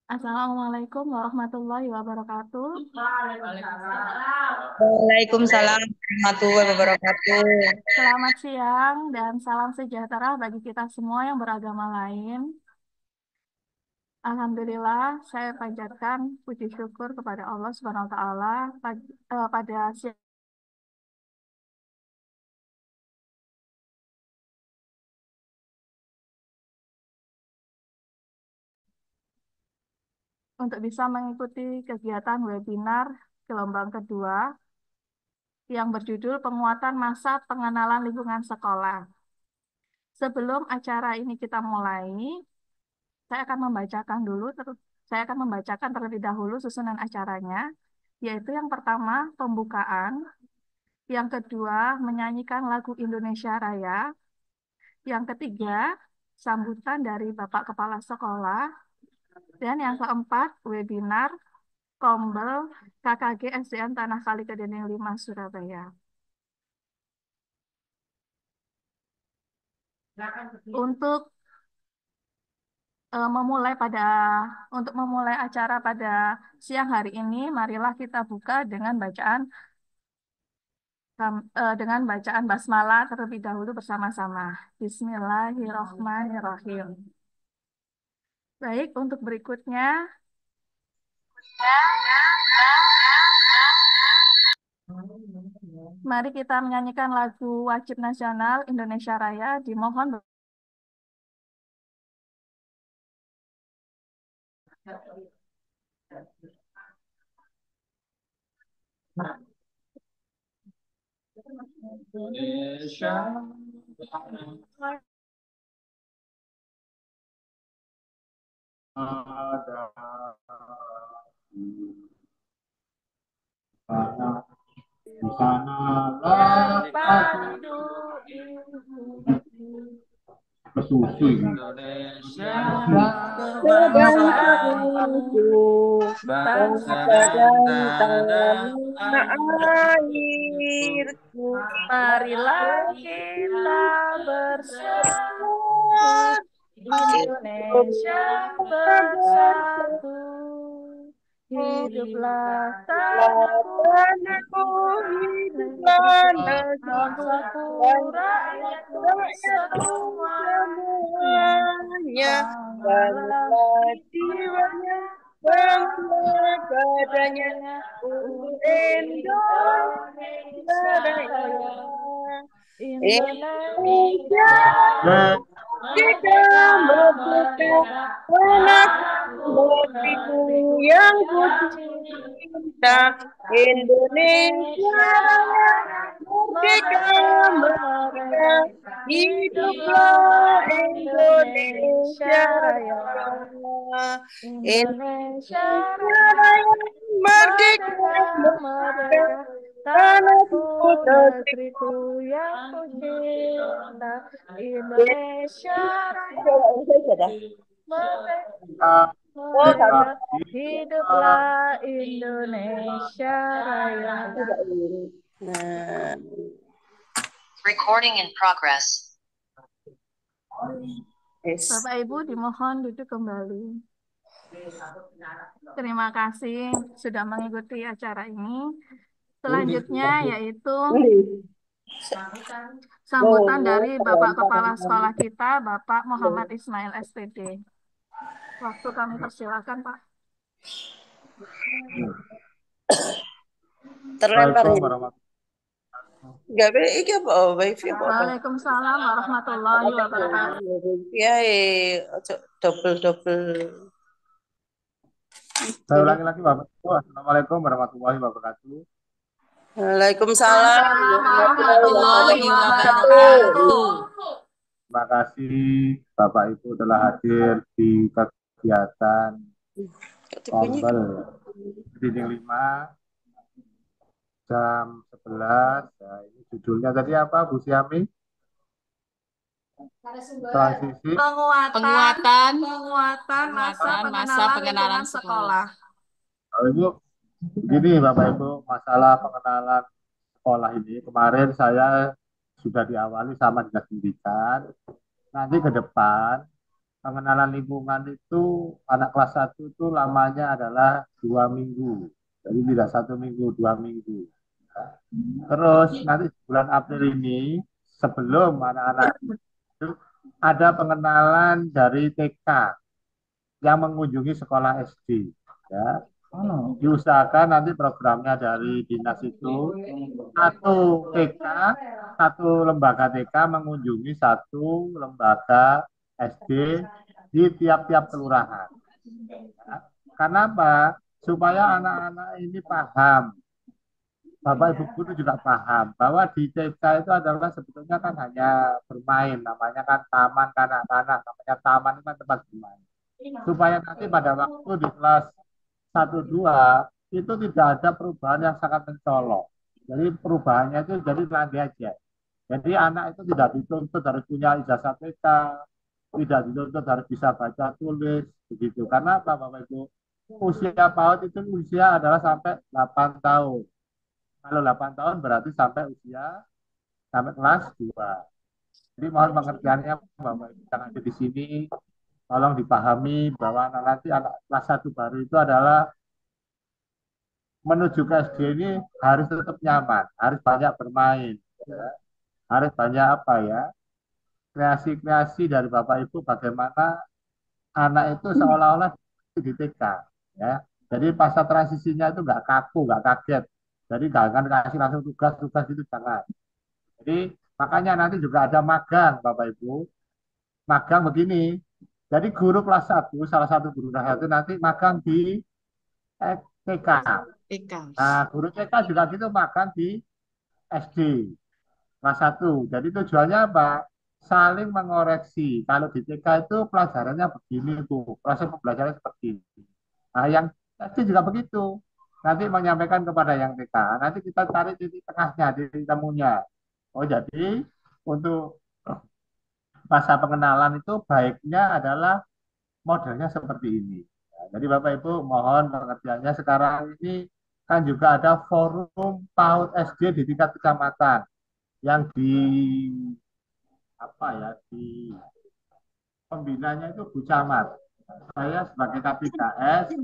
Assalamualaikum warahmatullahi wabarakatuh. Waalaikumsalam warahmatullahi wabarakatuh. Selamat siang dan salam sejahtera bagi kita semua yang beragama lain. Alhamdulillah, saya panjatkan puji syukur kepada Allah Subhanahu wa taala pada siang untuk bisa mengikuti kegiatan webinar gelombang kedua yang berjudul Penguatan Masa Pengenalan Lingkungan Sekolah. Sebelum acara ini kita mulai, Saya akan membacakan dulu, saya akan membacakan terlebih dahulu susunan acaranya, yaitu yang pertama pembukaan, yang kedua menyanyikan lagu Indonesia Raya, yang ketiga sambutan dari Bapak Kepala Sekolah, dan yang keempat webinar Kombel KKG SDN Tanah Kali Kedening 5 Surabaya. Untuk memulai pada untuk memulai acara pada siang hari ini, marilah kita buka dengan bacaan basmalah terlebih dahulu bersama-sama. Bismillahirrahmanirrahim. Baik, untuk berikutnya, mari kita menyanyikan lagu wajib nasional Indonesia Raya. Dimohon Indonesia ada di sana terpadu kesusu Indonesia kebangsaan bangsaku, bangsa bangsa dan dan tanah tanah airku. marilah kita bersatu, Indonesia bersatu. Hiduplah tanahku, Tanahku, hiduplah negeriku, negeriku, bangsaku, rakyatku rakyatku semuanya. semuanya. Bangunlah Bangunlah jiwanya, jiwanya, bangunlah bangunlah badannya badannya untuk untuk Indonesia Indonesia Raya. Raya. Indonesia Indonesia merdeka, merdeka, merdeka, merdeka, tanahku, tanahku, negeriku negeriku yang ku yang cinta. cinta. Indonesia Indonesia Raya, Raya, merdeka, merdeka, merdeka, merdeka, hiduplah hiduplah Indonesia Indonesia Raya. Raya. Indonesia Indonesia Raya, Raya, merdeka, merdeka, merdeka, merdeka, tanahku, tanahku, negeriku. negeriku yang ku cinta. Indonesia Raya, merdeka, Oh, mereka merdeka, kita hiduplah Indonesia Raya. Nah, Recording in progress. yes. Bapak Ibu dimohon duduk kembali. Terima kasih sudah mengikuti acara ini. Selanjutnya yaitu sambutan dari Bapak Kepala Sekolah kita, Bapak Muhammad Ismail SPD. Waktu kami persilakan, Pak. Terlempar Assalamualaikum ini. warahmatullahi Gak boleh, ini apa? Wifi apa? Waalaikumsalam warahmatullahi wabarakatuh. Ya, double double. Saya ulangi lagi Bapak Ibu. Assalamualaikum warahmatullahi wabarakatuh. Waalaikumsalam Waalaikumsalam warahmatullahi warahmatullahi Warahmatullahi wabarakatuh. wabarakatuh. wabarakatuh. Terima kasih Bapak Ibu telah hadir di kegiatan Kok dibunyi? Kombel Dinding 5 jam 11. Nah, ini judulnya tadi apa Bu Siami? Transisi Penguatan, penguatan masa Penguatan masa pengenalan pengenalan lingkungan sekolah. sekolah. Oh, Ibu, begini Bapak Ibu, masalah pengenalan sekolah ini kemarin saya sudah diawali sama dinas pendidikan. Nanti ke depan pengenalan lingkungan itu anak kelas 1 itu lamanya adalah 2 minggu. Jadi tidak 1 minggu, 2 minggu. Ya. Terus nanti bulan April ini sebelum anak-anak itu ada pengenalan dari TK yang mengunjungi sekolah SD. Ya, diusahakan nanti programnya dari dinas itu satu TK, satu lembaga TK mengunjungi satu lembaga SD di tiap-tiap kelurahan. Ya. Karena apa? Supaya anak-anak ini paham, Bapak Ibu guru juga paham bahwa di TK itu adalah sebetulnya kan hanya bermain, namanya kan taman kanak-kanak, namanya taman itu kan tempat bermain. Supaya nanti pada waktu di kelas 1 2 itu tidak ada perubahan yang sangat mencolok. Jadi perubahannya itu jadi landai aja. Jadi anak itu tidak dituntut harus punya ijazah TK, tidak dituntut harus bisa baca tulis begitu. Karena apa Bapak Ibu? Usia PAUD itu usia adalah sampai 8 tahun. Kalau 8 tahun berarti sampai kelas 2. Jadi mohon pengertiannya Bapak Ibu yang ada di sini tolong dipahami bahwa nanti anak kelas 1 baru itu adalah menuju ke SD ini harus tetap nyaman, harus banyak bermain, ya. Harus banyak apa ya, kreasi-kreasi dari Bapak Ibu bagaimana anak itu seolah-olah di TK, ya. Jadi masa transisinya itu nggak kaku, nggak kaget. Jadi nggak akan kasih langsung tugas-tugas itu jangan. Jadi makanya nanti juga ada magang Bapak Ibu. Magang begini. Jadi guru kelas 1, salah satu guru kelas 1 nanti magang di TK. Nah, guru TK juga gitu magang di SD kelas 1. Jadi tujuannya apa? Saling mengoreksi. Kalau di TK itu pelajarannya begini, Bu. Proses pembelajaran seperti ini. Nah, yang SD juga begitu. Nanti menyampaikan kepada yang TK. Nanti kita cari titik tengahnya, titik temunya. Oh, jadi untuk masa pengenalan itu baiknya adalah modelnya seperti ini. Ya, jadi Bapak Ibu mohon pengertiannya sekarang ini kan juga ada forum PAUD SD di tingkat kecamatan yang di apa ya di pembinanya itu Bu Camat. Saya sebagai KPKS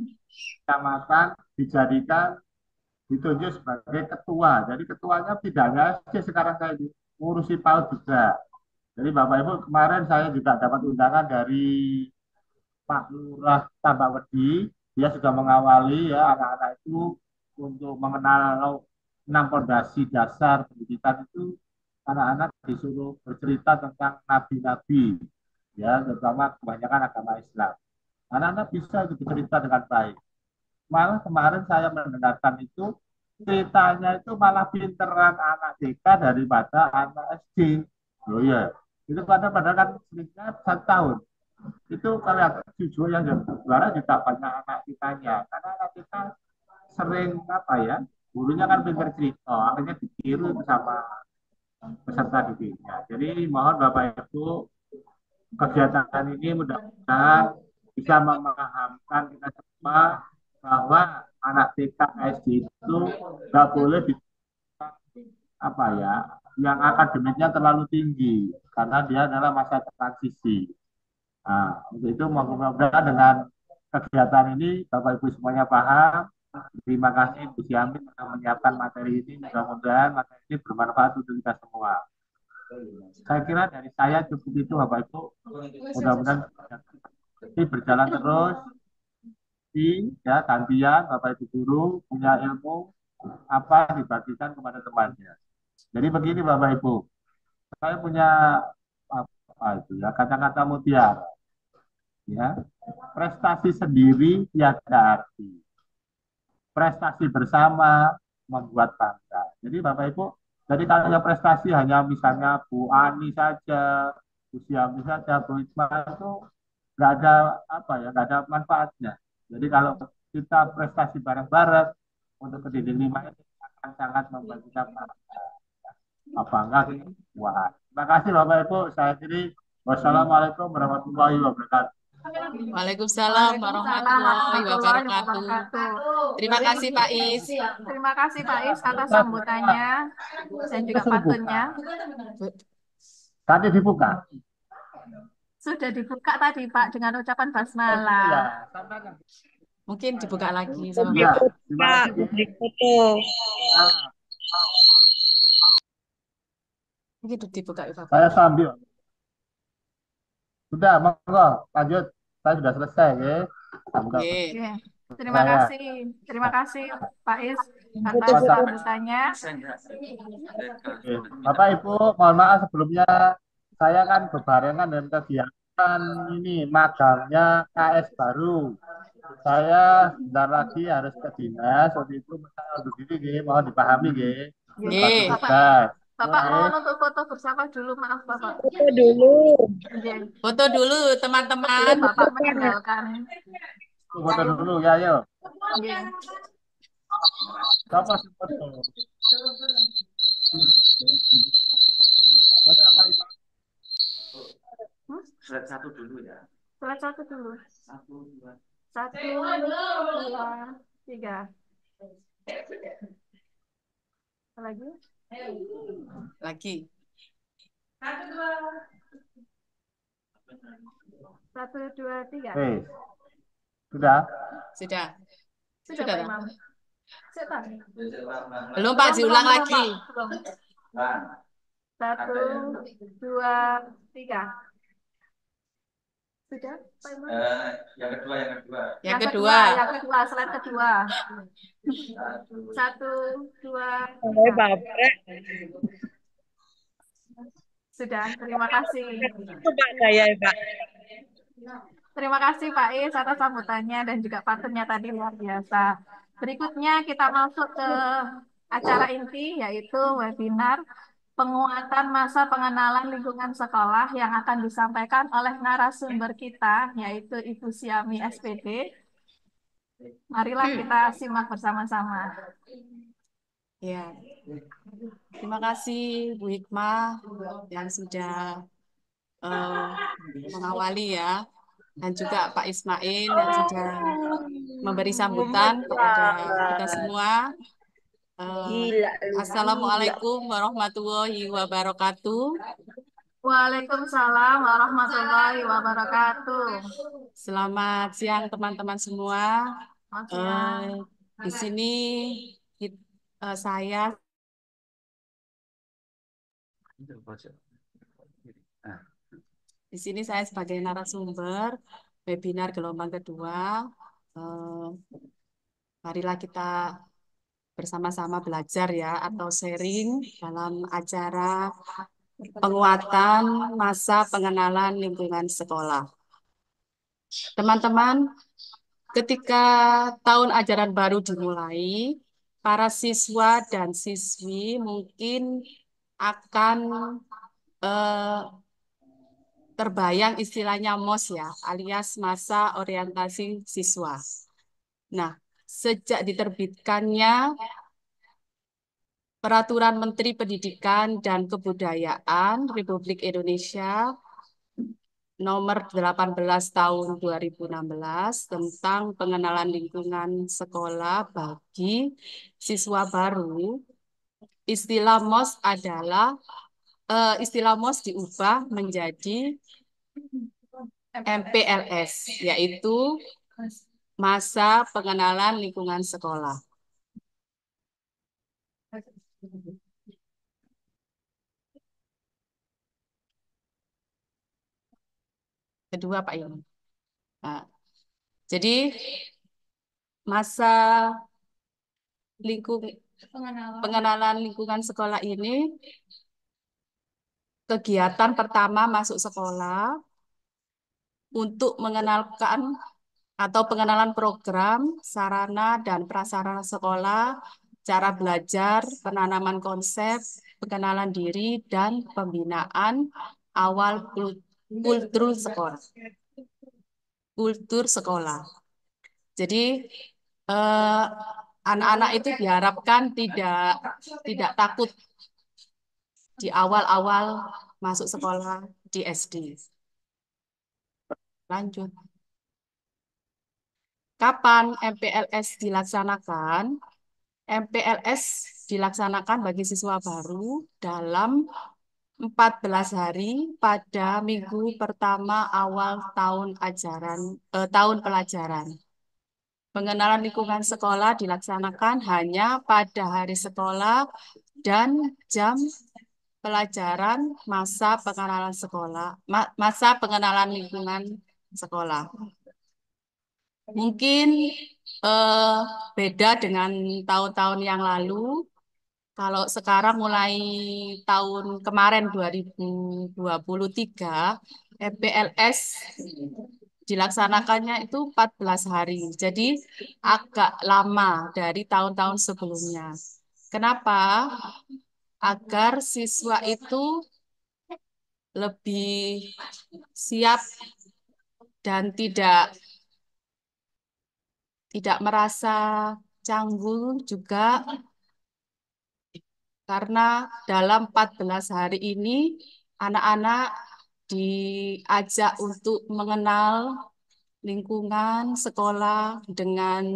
kecamatan dijadikan ditunjuk sebagai ketua. Jadi ketuanya tidak hanya SD sekarang saya ngurusi PAUD juga. Jadi Bapak Ibu kemarin saya juga dapat undangan dari Pak Lurah Tambawedi, dia sudah mengawali ya anak-anak itu untuk mengenal 6 fondasi dasar pendidikan itu anak-anak disuruh bercerita tentang nabi-nabi ya terutama kebanyakan agama Islam. Anak-anak bisa itu bercerita dengan baik. Malah kemarin saya mendengarkan itu ceritanya itu malah pinteran anak TK daripada anak SD. Oh iya, itu padahal kan selisihnya 1 tahun itu kalau yang jujur yang juara juga banyak anak kitanya karena anak kita sering apa ya gurunya kan pintar cerita akhirnya ditiru sama peserta didiknya. Jadi mohon Bapak Ibu kegiatan ini mudah-mudahan bisa memahamkan kita semua bahwa anak TK SD itu nggak boleh di apa ya yang akademiknya terlalu tinggi karena dia adalah masa transisi. Nah, untuk itu mudah-mudahan dengan kegiatan ini Bapak Ibu semuanya paham. Terima kasih Bu Siamin telah menyiapkan materi ini. Mudah-mudahan materi ini bermanfaat untuk kita semua. Saya kira dari saya cukup itu Bapak Ibu. Mudah-mudahan ini berjalan terus di ya gantian Bapak Ibu guru punya ilmu apa dibagikan kepada temannya. Jadi begini Bapak Ibu, saya punya apa itu ya kata-kata mutiara. Ya, prestasi sendiri tiada arti. Prestasi bersama membuat bangga. Jadi Bapak Ibu, jadi kalau yang prestasi hanya misalnya Bu Ani saja, Bu Siami saja, Bu Isma itu nggak ada apa ya, nggak ada manfaatnya. Jadi kalau kita prestasi bareng-bareng untuk pendidik 5 ini akan sangat membuat kita bangga. Apa enggak? Wah, terima kasih Bapak Ibu. Saya kiri. Wassalamualaikum warahmatullahi wabarakatuh. Waalaikumsalam warahmatullahi wabarakatuh. Terima kasih Pak Is. Terima kasih Pak Is atas sambutannya dan juga pantunnya. Tadi dibuka. Sudah dibuka tadi Pak dengan ucapan Oh, basmalah. ya, sampai kan. Mungkin dibuka lagi sama Di Ya, Bapak. terima foto, kasih. di foto. Ya, Mungkin dibuka ya Bapak. saya sambil. Sudah, monggo, lanjut. Saya sudah selesai, ya. Sambil Oke. Oke. Terima saya. kasih. Terima kasih Pak Is atas Foto-foto. sambutannya. Oke. Bapak Ibu, mohon maaf sebelumnya saya kan berbarengan dengan kegiatan ini magangnya KS baru. Saya sebentar lagi harus ke dinas, waktu itu saya undur diri, nggih. Mohon dipahami, nggih. Oke. Berbagi Oke. Bapak, tugas. Bapak Oke. mohon untuk foto bersama dulu, maaf Bapak. Foto dulu. Oke. Foto dulu teman-teman. Sebelum Bapak meninggalkan. Foto dulu ya, yuk. Oke. Siapa sih foto? Foto apa itu? Hmm? Slide 1 dulu ya. Slide 1 dulu. 1, 2. 1, 2, 3. Lagi. Lagi. 1, 2, 3. Sudah? Sudah. Sudah Sudah, Pak Pak? Imam. Sudah. Belum Pak, diulang belum, lagi. Pak. Belum. 1, 2, 3. Sudah, Pak Imam? Yang kedua. Yang kedua. Yang kedua, slide kedua. 1, 2, Sampai 3. baper. Sudah, terima kasih. Itu Pak saya, Pak. Terima kasih Pak Is atas sambutannya dan juga patunnya tadi luar biasa. Berikutnya kita masuk ke acara inti yaitu webinar penguatan masa pengenalan lingkungan sekolah yang akan disampaikan oleh narasumber kita yaitu Ibu Siami SPD. Marilah kita simak bersama-sama. Ya. Terima kasih Bu Hikmah yang sudah mengawali ya. Dan juga Pak Ismail yang sudah memberi sambutan kepada kita semua. Gila. Assalamualaikum warahmatullahi wabarakatuh. Waalaikumsalam warahmatullahi wabarakatuh. Selamat siang teman-teman semua. Selamat siang. Di sini saya sebagai narasumber webinar gelombang kedua. Marilah kita bersama-sama belajar ya atau sharing dalam acara penguatan masa pengenalan lingkungan sekolah. Teman-teman, ketika tahun ajaran baru dimulai, para siswa dan siswi mungkin akan terbayang istilahnya MOS ya, alias masa orientasi siswa. Nah, sejak diterbitkannya Peraturan Menteri Pendidikan dan Kebudayaan Republik Indonesia nomor 18 tahun 2016 tentang pengenalan lingkungan sekolah bagi siswa baru, istilah MOS diubah menjadi MPLS, yaitu masa pengenalan lingkungan sekolah. Kedua Pak Yon. Nah, jadi masa pengenalan lingkungan sekolah ini kegiatan pertama masuk sekolah untuk mengenalkan atau pengenalan program, sarana, dan prasarana sekolah, cara belajar, penanaman konsep, pengenalan diri, dan pembinaan awal kultur sekolah. Kultur sekolah. Jadi anak-anak itu diharapkan tidak takut di awal-awal masuk sekolah di SD. Lanjut. Kapan MPLS dilaksanakan? MPLS dilaksanakan bagi siswa baru dalam 14 hari pada minggu pertama awal tahun pelajaran. Pengenalan lingkungan sekolah dilaksanakan hanya pada hari sekolah dan jam pelajaran masa pengenalan sekolah, masa pengenalan lingkungan sekolah. Mungkin beda dengan tahun-tahun yang lalu. Kalau sekarang mulai tahun kemarin 2023, MPLS dilaksanakannya itu 14 hari. Jadi agak lama dari tahun-tahun sebelumnya. Kenapa? Agar siswa itu lebih siap dan tidak merasa canggung juga karena dalam 14 hari ini anak-anak diajak untuk mengenal lingkungan sekolah dengan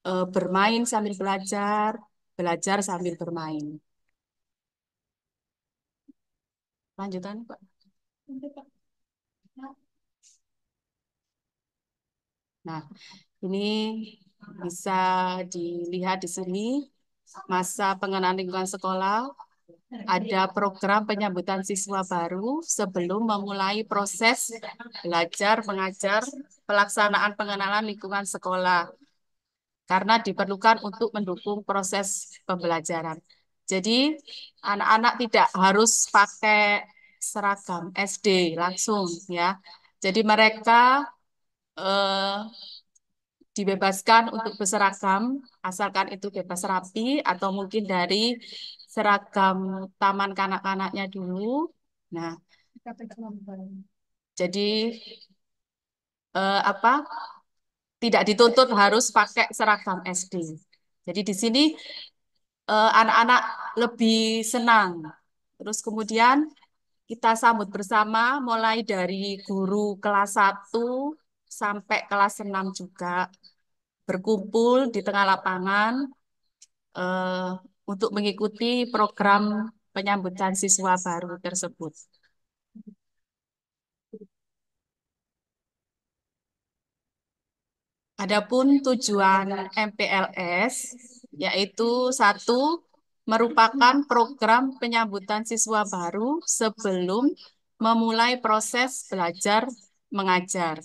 bermain sambil belajar, belajar sambil bermain. Lanjutan, Pak. Nah, ini bisa dilihat di sini masa pengenalan lingkungan sekolah. Ada program penyambutan siswa baru sebelum memulai proses belajar mengajar pelaksanaan pengenalan lingkungan sekolah karena diperlukan untuk mendukung proses pembelajaran. Jadi anak-anak tidak harus pakai seragam SD langsung ya. Jadi mereka dibebaskan untuk berseragam, asalkan itu bebas rapi atau mungkin dari seragam taman kanak-kanaknya dulu. Nah, jadi apa? Tidak dituntut harus pakai seragam SD. Jadi di sini anak-anak lebih senang. Terus kemudian kita sambut bersama mulai dari guru kelas 1 sampai kelas 6 juga berkumpul di tengah lapangan eh, untuk mengikuti program penyambutan siswa baru tersebut. Adapun tujuan MPLS yaitu satu, merupakan program penyambutan siswa baru sebelum memulai proses belajar mengajar.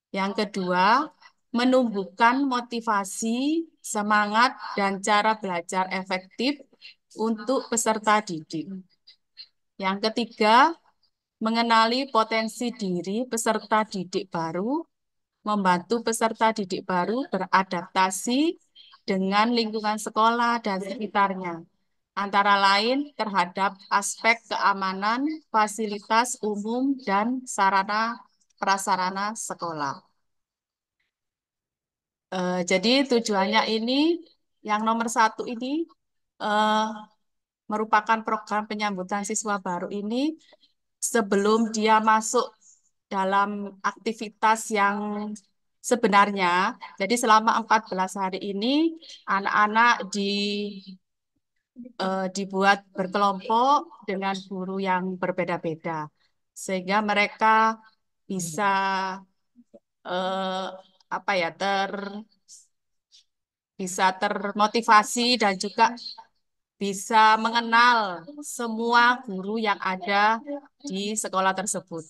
Yang kedua, menumbuhkan motivasi, semangat, dan cara belajar efektif untuk peserta didik. Yang ketiga, mengenali potensi diri peserta didik baru, membantu peserta didik baru beradaptasi dengan lingkungan sekolah dan sekitarnya, antara lain terhadap aspek keamanan, fasilitas umum, dan sarana prasarana sekolah. Jadi tujuannya ini, yang nomor 1 ini merupakan program penyambutan siswa baru ini sebelum dia masuk dalam aktivitas yang sebenarnya. Jadi selama 14 hari ini anak-anak dibuat berkelompok dengan guru yang berbeda-beda sehingga mereka bisa apa ya bisa termotivasi dan juga bisa mengenal semua guru yang ada di sekolah tersebut.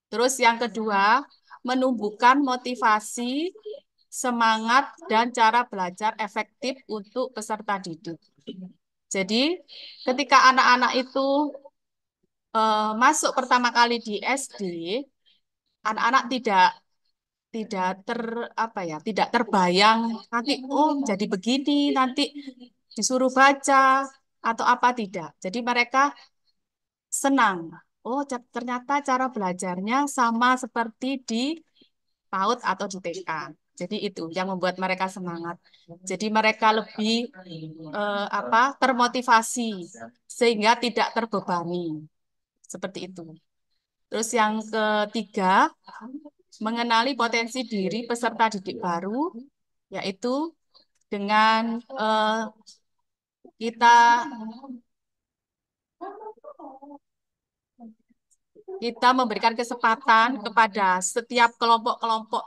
Terus yang kedua, menumbuhkan motivasi, semangat, dan cara belajar efektif untuk peserta didik. Jadi ketika anak-anak itu masuk pertama kali di SD, anak-anak tidak terbayang nanti jadi begini, nanti disuruh baca atau apa tidak. Jadi mereka senang. Oh, ternyata cara belajarnya sama seperti di PAUD atau di TK. Jadi itu yang membuat mereka semangat. Jadi mereka lebih termotivasi sehingga tidak terbebani. Seperti itu. Terus yang ketiga, mengenali potensi diri peserta didik baru, yaitu dengan kita kita memberikan kesempatan kepada setiap kelompok-kelompok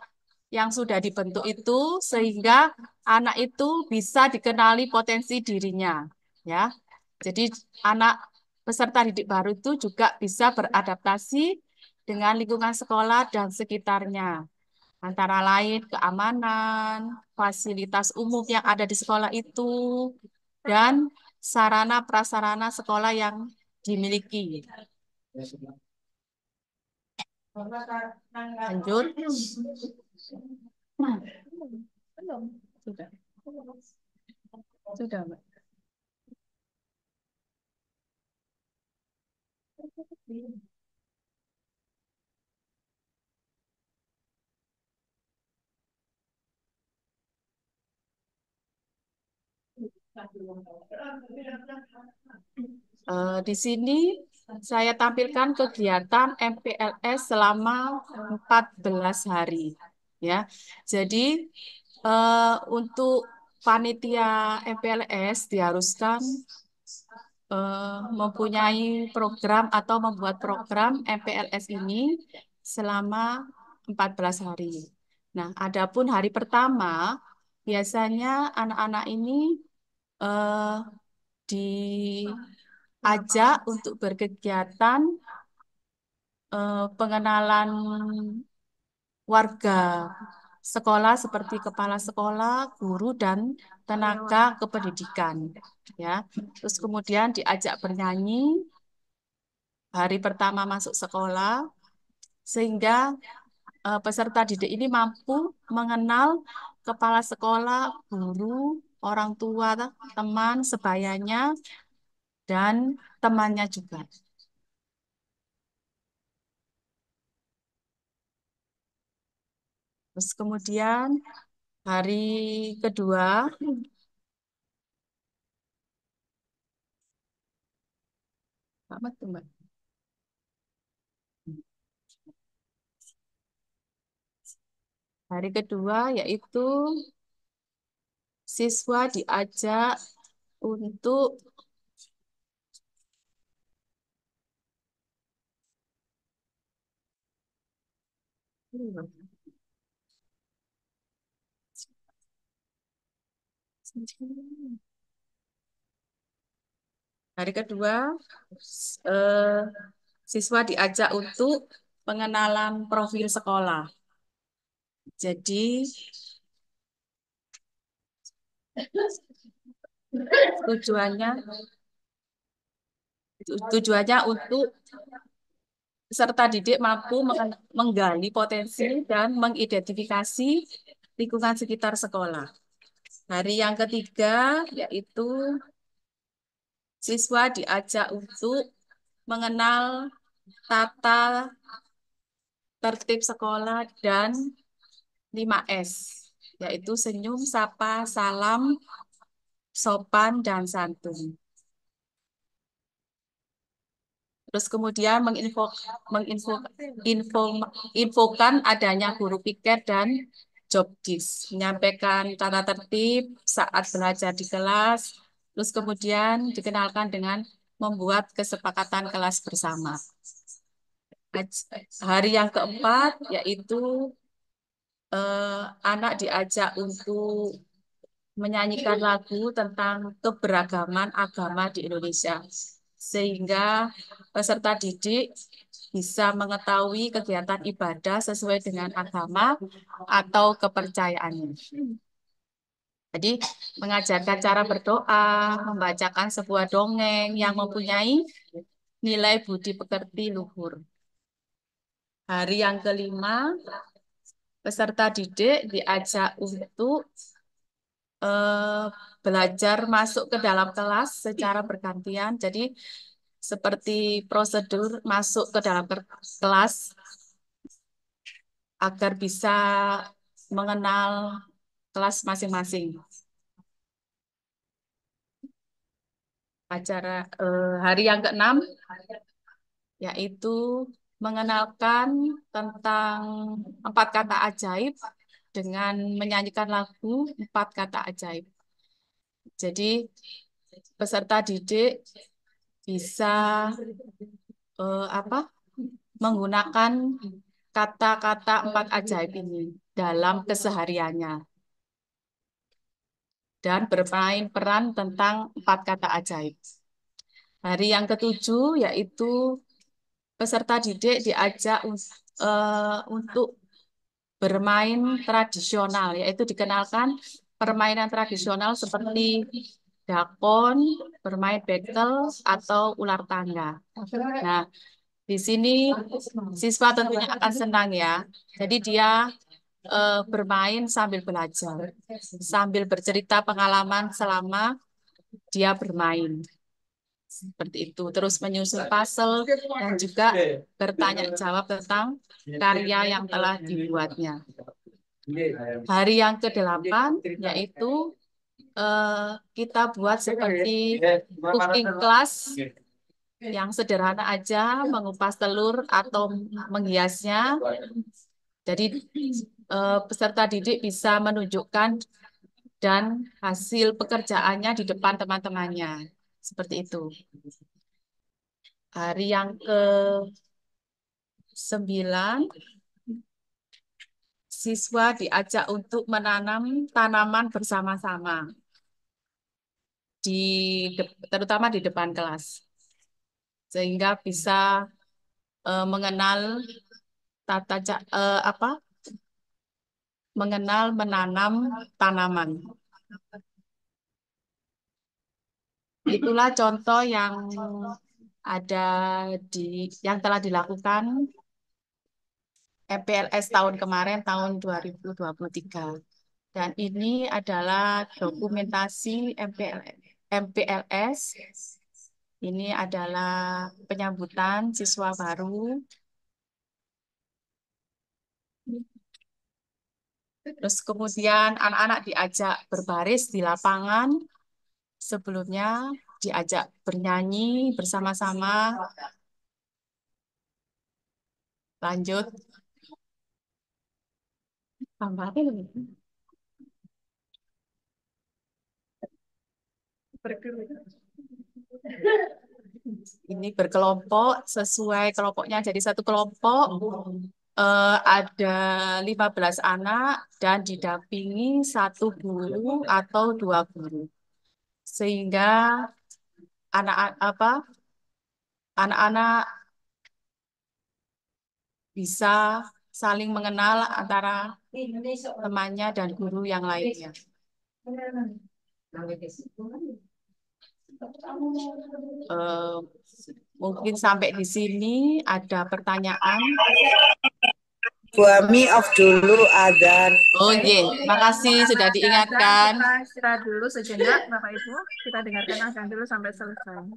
yang sudah dibentuk itu sehingga anak itu bisa dikenali potensi dirinya, ya. Jadi anak peserta didik baru itu juga bisa beradaptasi dengan lingkungan sekolah dan sekitarnya, antara lain keamanan, fasilitas umum yang ada di sekolah itu, dan sarana prasarana sekolah yang dimiliki. Lanjut. Sudah. Sudah, Mbak. Di sini saya tampilkan kegiatan MPLS selama 14 hari. Ya, jadi untuk panitia MPLS diharuskan mempunyai program atau membuat program MPLS ini selama 14 hari. Nah, adapun hari pertama biasanya anak-anak ini eh, diajak untuk berkegiatan pengenalan warga sekolah seperti kepala sekolah, guru, dan tenaga kependidikan. Ya, terus kemudian diajak bernyanyi hari pertama masuk sekolah, sehingga peserta didik ini mampu mengenal kepala sekolah, guru, orang tua, teman, sebayanya, dan temannya juga. Terus kemudian hari kedua, Mbak, Mbak. Hari kedua yaitu siswa diajak untuk hari kedua eh, siswa diajak untuk pengenalan profil sekolah. Jadi tujuannya tujuannya untuk peserta didik mampu menggali potensi dan mengidentifikasi lingkungan sekitar sekolah. Hari yang ketiga yaitu siswa diajak untuk mengenal tata tertib sekolah dan 5S, yaitu senyum, sapa, salam, sopan, dan santun. Terus kemudian infokan adanya guru piket dan job disk, menyampaikan tata tertib saat belajar di kelas, terus kemudian dikenalkan dengan membuat kesepakatan kelas bersama. Hari yang keempat yaitu anak diajak untuk menyanyikan lagu tentang keberagaman agama di Indonesia, sehingga peserta didik bisa mengetahui kegiatan ibadah sesuai dengan agama atau kepercayaannya. Jadi mengajarkan cara berdoa, membacakan sebuah dongeng yang mempunyai nilai budi pekerti luhur. Hari yang kelima, peserta didik diajak untuk belajar masuk ke dalam kelas secara bergantian. Jadi seperti prosedur masuk ke dalam kelas agar bisa mengenal kelas masing-masing. Acara hari yang keenam yaitu mengenalkan tentang 4 kata ajaib dengan menyanyikan lagu 4 kata ajaib. Jadi peserta didik bisa menggunakan kata-kata 4 ajaib ini dalam kesehariannya dan bermain peran tentang 4 kata ajaib. Hari yang ketujuh yaitu peserta didik diajak untuk bermain tradisional, yaitu dikenalkan permainan tradisional seperti dakon, bermain bekel, atau ular tangga. Nah, di sini siswa tentunya akan senang ya. Jadi dia bermain sambil belajar, sambil bercerita pengalaman selama dia bermain. Seperti itu. Terus menyusun puzzle dan juga bertanya jawab tentang karya yang telah dibuatnya. Hari yang ke-8 yaitu kita buat seperti cooking class yang sederhana aja, mengupas telur atau menghiasnya. Jadi peserta didik bisa menunjukkan dan hasil pekerjaannya di depan teman-temannya. Seperti itu. Hari yang ke-9, siswa diajak untuk menanam tanaman bersama-sama, terutama di depan kelas, sehingga bisa mengenal mengenal menanam tanaman. Itulah contoh yang ada yang telah dilakukan MPLS tahun kemarin, tahun 2023. Dan ini adalah dokumentasi MPLS. Ini adalah penyambutan siswa baru. Terus kemudian anak-anak diajak berbaris di lapangan. Sebelumnya diajak bernyanyi bersama-sama. Lanjut. Ini berkelompok, sesuai kelompoknya jadi satu kelompok. Ada 15 anak dan didampingi 1 guru atau 2 guru. Sehingga anak-anak bisa saling mengenal antara temannya dan guru yang lainnya. Mungkin sampai di sini ada pertanyaan. Bu Ami off dulu adzan. Oh iya, makasih sudah diingatkan. Kita istirahat dulu sejenak, Bapak Ibu. Kita dengarkan azan dulu sampai selesai.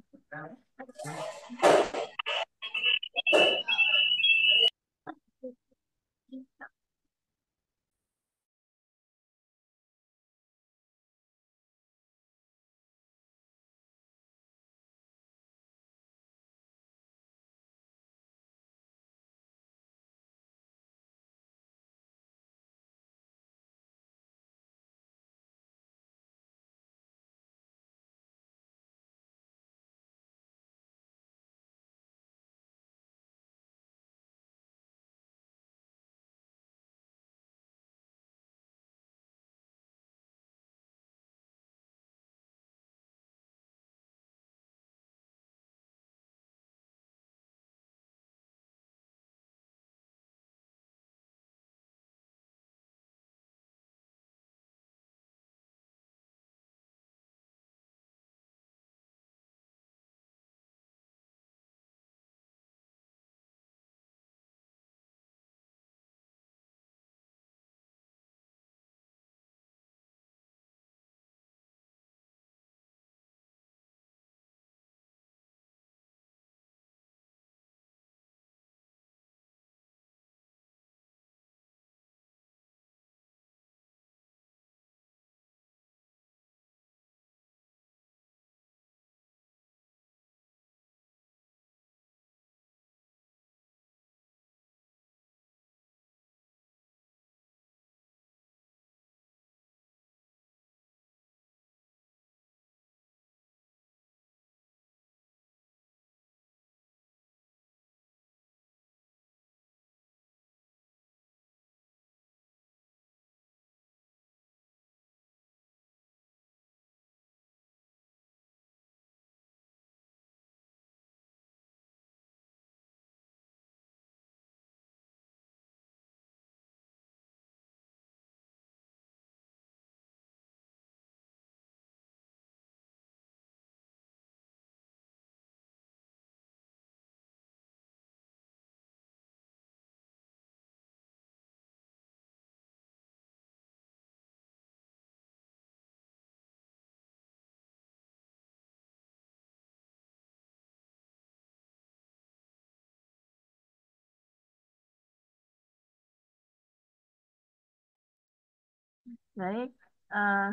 Baik,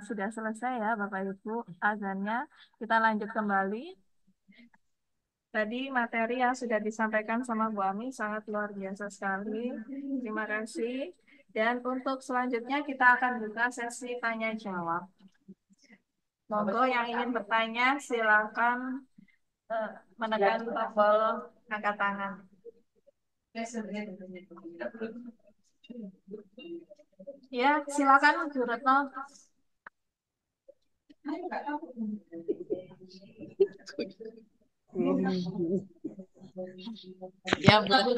sudah selesai ya Bapak Ibu azannya. Kita lanjut kembali. Tadi materi yang sudah disampaikan sama Bu Ami sangat luar biasa sekali. Terima kasih. Dan untuk selanjutnya kita akan buka sesi tanya jawab. Monggo yang ingin bertanya silakan menekan tombol angkat tangan. Ya, silakan Bu Retno. Ya, betul.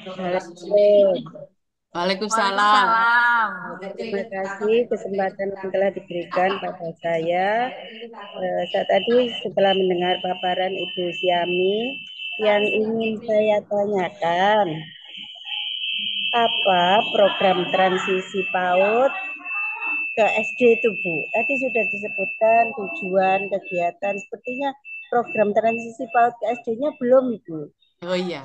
Waalaikumsalam. Waalaikumsalam. Terima kasih kesempatan yang telah diberikan pada saya. Saya tadi setelah mendengar paparan Ibu Syami, yang ingin saya tanyakan, apa program transisi PAUD ke SD itu Bu? Tadi sudah disebutkan tujuan kegiatan, sepertinya program transisi PAUD ke SD-nya belum Ibu. Oh iya.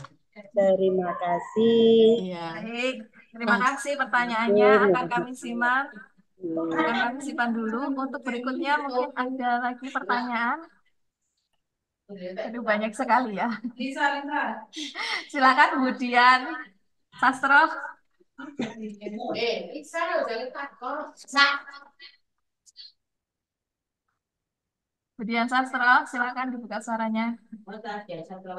Terima kasih. Iya. Baik, terima kasih pertanyaannya akan kami simak. Akan kami simpan dulu. Untuk berikutnya mungkin ada lagi pertanyaan. Aduh, banyak sekali ya. Silakan kemudian Sastro. Kemudian Sastro, silakan dibuka suaranya. Ya, Sastro.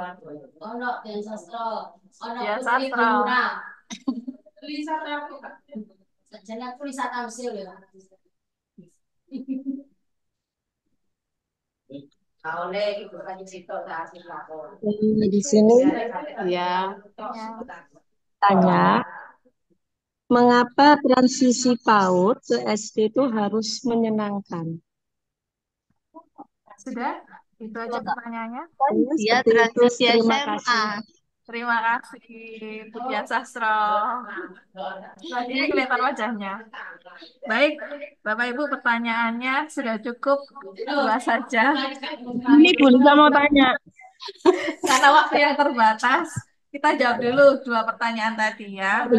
Di sini Ya. tanya, mengapa transisi PAUD ke SD itu harus menyenangkan? Sudah? Itu aja pertanyaannya. Dia transisi SMA. Terima kasih, Budian Sastro. Ini kelihatan wajahnya. Baik, Bapak Ibu, pertanyaannya sudah cukup dua saja. Ini Bu Lisa mau tanya. Karena waktu yang terbatas, kita jawab dulu dua pertanyaan tadi ya.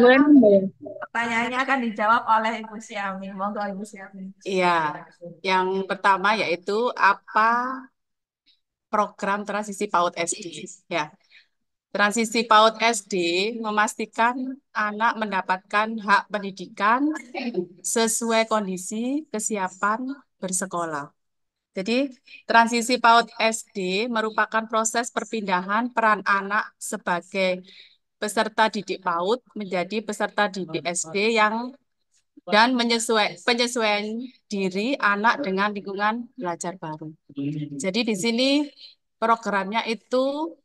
Pertanyaannya akan dijawab oleh Ibu Syami. Monggo Ibu Syami. Iya. Yang pertama yaitu apa program transisi PAUD SD? Ya. Transisi PAUD SD memastikan anak mendapatkan hak pendidikan sesuai kondisi kesiapan bersekolah. Jadi, transisi PAUD SD merupakan proses perpindahan peran anak sebagai peserta didik PAUD menjadi peserta didik SD dan penyesuaian diri anak dengan lingkungan belajar baru. Jadi di sini programnya itu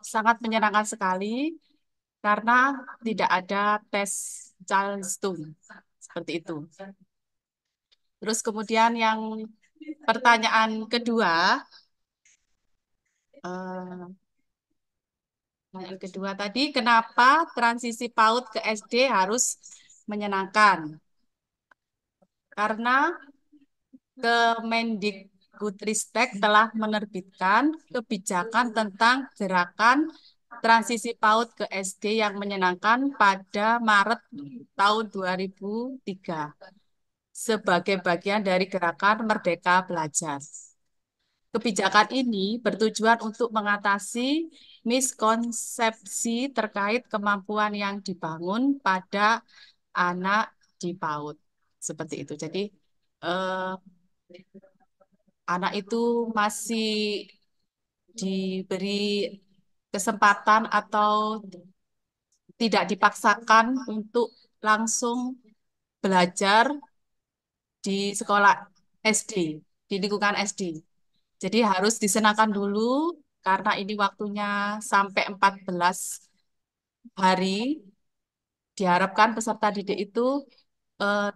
sangat menyenangkan sekali karena tidak ada tes Charleston seperti itu. Terus kemudian yang pertanyaan kedua, tadi, kenapa transisi PAUD ke SD harus menyenangkan? Karena Kemendikbudristek telah menerbitkan kebijakan tentang gerakan transisi PAUD ke SD yang menyenangkan pada Maret tahun 2003 sebagai bagian dari gerakan Merdeka Belajar. Kebijakan ini bertujuan untuk mengatasi miskonsepsi terkait kemampuan yang dibangun pada anak di PAUD. Seperti itu. Jadi, anak itu masih diberi kesempatan atau tidak dipaksakan untuk langsung belajar di sekolah SD, di lingkungan SD. Jadi harus disenangkan dulu karena ini waktunya sampai 14 hari. Diharapkan peserta didik itu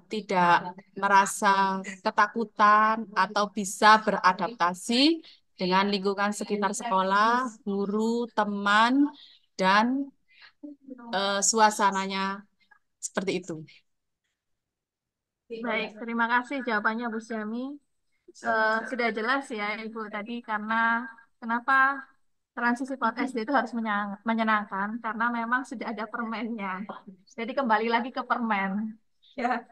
tidak merasa ketakutan atau bisa beradaptasi dengan lingkungan sekitar sekolah, guru, teman, dan suasananya seperti itu. Baik, terima kasih jawabannya Bu Syami. Sudah jelas ya Ibu tadi karena kenapa transisi PAUD SD itu harus menyenangkan karena memang sudah ada permennya. Jadi kembali lagi ke permen. Ya.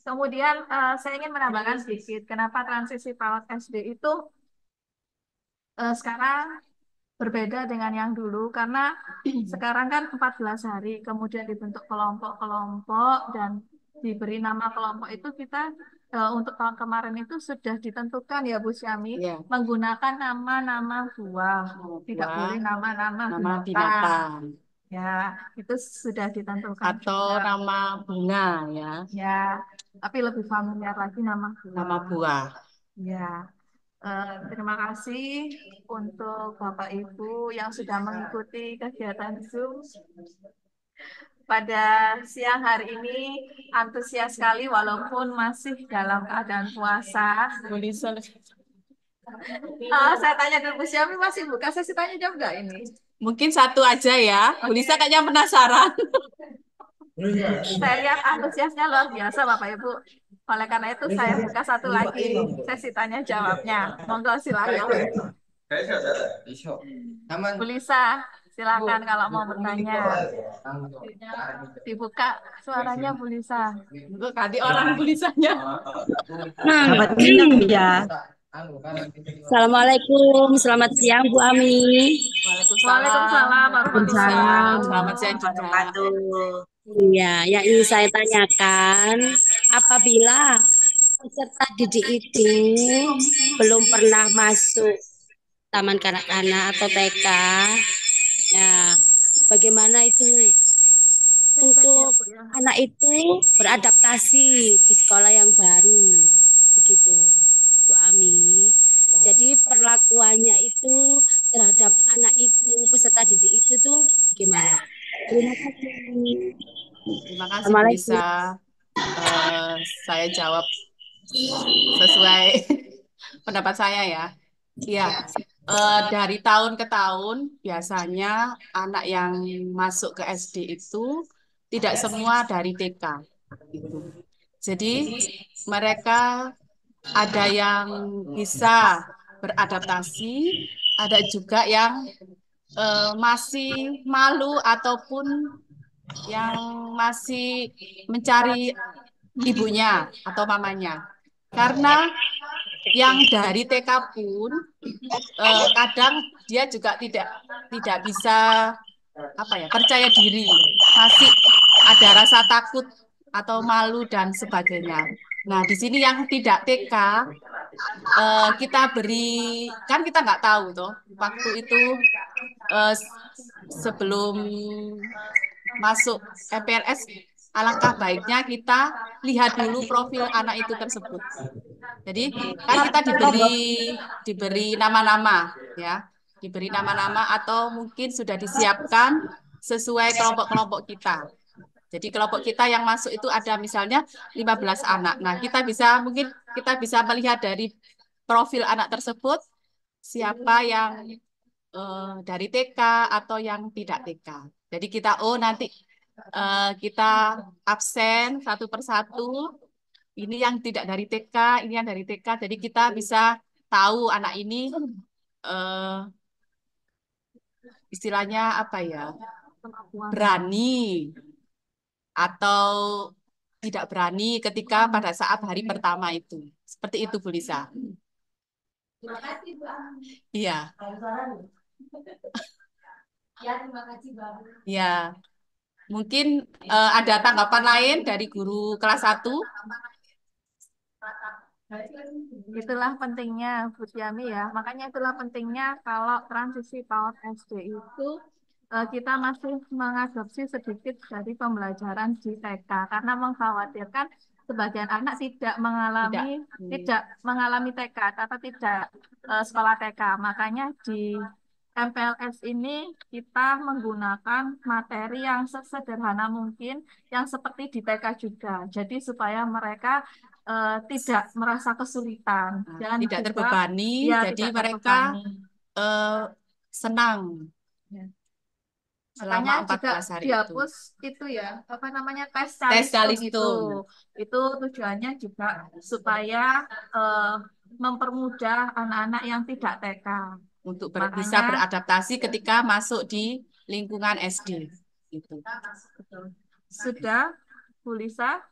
Kemudian saya ingin menambahkan sedikit kenapa transisi PAUD SD itu sekarang berbeda dengan yang dulu karena sekarang kan 14 hari kemudian dibentuk kelompok-kelompok dan diberi nama kelompok itu kita untuk tahun kemarin itu sudah ditentukan ya Bu Syami Ya, menggunakan nama-nama buah, tidak buah, boleh nama-nama nama binatang. binatang, Ya, itu sudah ditentukan atau juga. nama bunga ya, Ya, tapi lebih familiar lagi nama nama buah. buah. Ya. Terima kasih untuk Bapak Ibu yang sudah mengikuti kegiatan Zoom pada siang hari ini antusias sekali walaupun masih dalam keadaan puasa. Saya tanya dulu Bu Syami masih buka sesi tanya jawab nggak ini? Mungkin satu aja ya. Bu Lisa kayaknya penasaran. Saya lihat antusiasnya luar biasa Bapak Ibu. Oleh karena itu saya buka satu lagi sesi tanya jawabnya. Monggo silakan. Bu Lisa, silakan kalau mau bertanya. Dibuka suaranya Bu Lisa. Ganti orang Bu Lisanya. Selamat siang ya. Assalamualaikum, selamat siang Bu Ami. Waalaikumsalam warahmatullahi wabarakatuh. Selamat siang juga. Iya, yang ingin saya tanyakan, apabila peserta didik itu belum pernah masuk taman kanak-kanak atau TK, ya, bagaimana itu untuk anak itu beradaptasi di sekolah yang baru, begitu, Bu Ami. Jadi perlakuannya itu terhadap anak itu, peserta didik itu tuh gimana? Terima kasih. Terima kasih Bu Lisa. Saya jawab sesuai pendapat saya ya. Iya, dari tahun ke tahun biasanya anak yang masuk ke SD itu tidak semua dari TK. Gitu. Jadi mereka ada yang bisa beradaptasi, ada juga yang masih malu ataupun yang masih mencari ibunya atau mamanya. Karena yang dari TK pun kadang dia juga tidak bisa percaya diri, masih ada rasa takut atau malu dan sebagainya. Nah, di sini yang tidak TK kita beri, kan kita nggak tahu toh waktu itu sebelum masuk MPLS, alangkah baiknya kita lihat dulu profil anak itu tersebut. Jadi kan kita diberi nama-nama ya, diberi nama-nama atau mungkin sudah disiapkan sesuai kelompok-kelompok kita. Jadi kelompok kita yang masuk itu ada misalnya 15 anak. Nah, mungkin kita bisa melihat dari profil anak tersebut siapa yang dari TK atau yang tidak TK. Jadi kita nanti kita absen satu persatu. Ini yang tidak dari TK, ini yang dari TK. Jadi kita bisa tahu anak ini istilahnya apa ya, berani atau tidak berani ketika pada saat hari pertama itu. Seperti itu Bu Lisa. Terima kasih Bu Ami. Iya. Ya, terima kasih Bu Ami. Ya. Mungkin ada tanggapan lain dari guru kelas 1? Itulah pentingnya Bu Tiami ya. Makanya itulah pentingnya kalau transisi PAUD SD itu kita masih mengadopsi sedikit dari pembelajaran di TK karena mengkhawatirkan sebagian anak tidak mengalami TK atau tidak sekolah TK. Makanya di MPLS ini kita menggunakan materi yang sesederhana mungkin, yang seperti di TK juga. Jadi supaya mereka tidak merasa kesulitan, tidak juga terbebani, ya, jadi mereka senang. Ya. Selama Makanya 14 hari dihapus itu ya, tes Calisto. Itu tujuannya juga supaya mempermudah anak-anak yang tidak TK. untuk bisa Makanya beradaptasi ketika masuk di lingkungan SD. Gitu. sudah, Bu Lisa?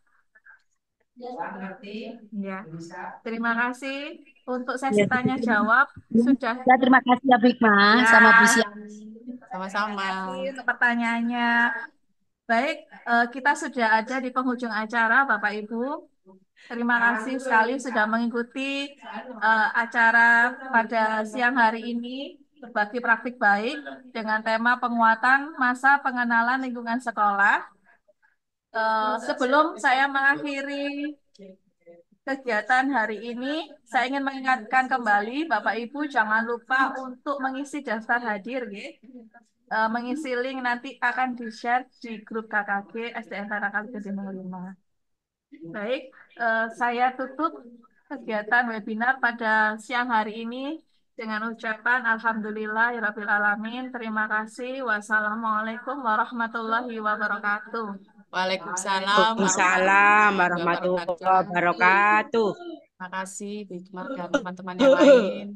Ya. Terima kasih untuk sesi Ya, tanya jawab. Sudah. ya, terima kasih ya Bikma Ya. sama Bu Siami. Sama-sama. Terima kasih untuk pertanyaannya. Baik, kita sudah ada di penghujung acara, Bapak Ibu. Terima kasih sekali sudah mengikuti acara pada siang hari ini, berbagi praktik baik dengan tema penguatan masa pengenalan lingkungan sekolah. Sebelum saya mengakhiri kegiatan hari ini, saya ingin mengingatkan kembali Bapak Ibu jangan lupa untuk mengisi daftar hadir, mengisi link nanti akan di-share di grup KKG SDN Tarakan Gede 05. Baik, saya tutup kegiatan webinar pada siang hari ini dengan ucapan Alhamdulillahirabbil alamin. Terima kasih. Wassalamualaikum warahmatullahi wabarakatuh. Waalaikumsalam Waalaikumsalam warahmatullahi wabarakatuh. Terima kasih Bikmar dan teman-teman yang lain.